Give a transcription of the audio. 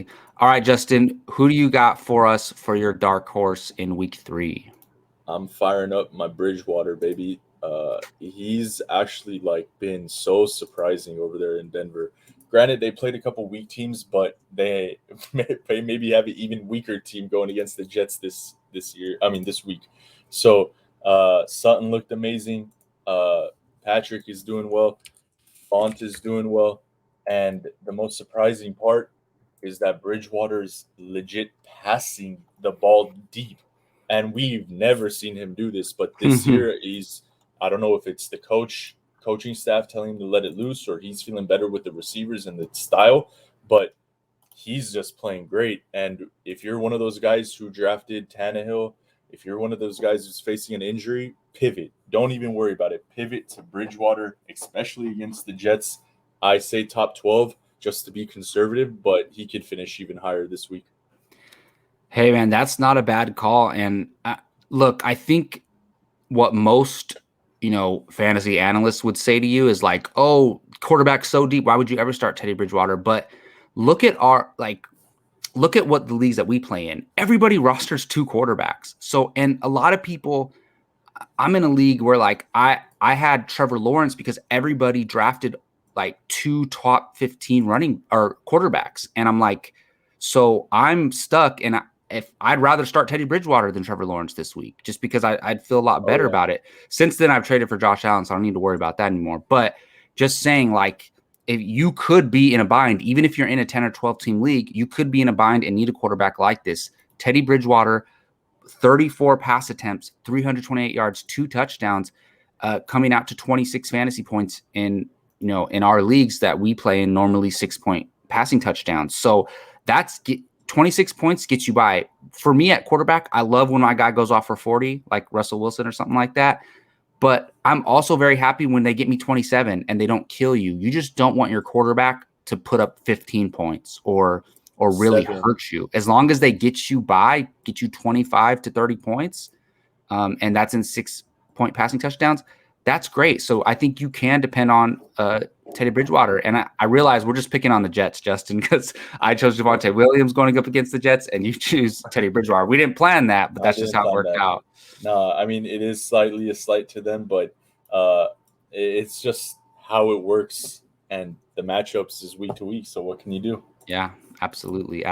Absolutely. All right, Justin, who do you got for us for your dark horse in week 3? I'm firing up my Bridgewater baby. He's actually like been so surprising over there in Denver. Granted, they played a couple weak teams, but they maybe have an even weaker team going against the Jets this year. I mean, this week. So Sutton looked amazing. Uh, Patrick is doing well. Font is doing well, and the most surprising part is that Bridgewater's legit passing the ball deep, and we've never seen him do this. But this year, I don't know if it's the coaching staff telling him to let it loose, or he's feeling better with the receivers and the style, but he's just playing great. And if you're one of those guys who drafted Tannehill, if you're one of those guys who's facing an injury, pivot. Don't even worry about it. Pivot to Bridgewater, especially against the Jets. I say top 12 just to be conservative, but he could finish even higher this week. Hey, man, that's not a bad call. And look, I think what most, fantasy analysts would say to you is like, oh, quarterback's so deep. Why would you ever start Teddy Bridgewater? But look at what the leagues that we play in. Everybody rosters 2 quarterbacks. So, and a lot of people, I'm in a league where like I had Trevor Lawrence because everybody drafted like 2 top 15 running or quarterbacks. And I'm like, so I'm stuck. And if I'd rather start Teddy Bridgewater than Trevor Lawrence this week, just because I'd feel a lot better about it. Since then, I've traded for Josh Allen, so I don't need to worry about that anymore. But just saying, like, if you could be in a bind, even if you're in a 10 or 12 team league, you could be in a bind and need a quarterback like this. Teddy Bridgewater, 34 pass attempts, 328 yards, 2 touchdowns, coming out to 26 fantasy points in our leagues that we play in, normally 6-point passing touchdowns. So that's 26 points gets you by. For me at quarterback, I love when my guy goes off for 40, like Russell Wilson or something like that. But I'm also very happy when they get me 27 and they don't kill you. You just don't want your quarterback to put up 15 points or really hurt you. As long as they get you 25 to 30 points, and that's in 6-point passing touchdowns, that's great. So I think you can depend on Teddy Bridgewater. And I realize we're just picking on the Jets, Justin, because I chose Javonte Williams going up against the Jets, and you choose Teddy Bridgewater. We didn't plan that, but that's just how it worked out. No, I mean, it is slightly a slight to them, but it's just how it works, and the matchups is week to week. So what can you do? Yeah, absolutely.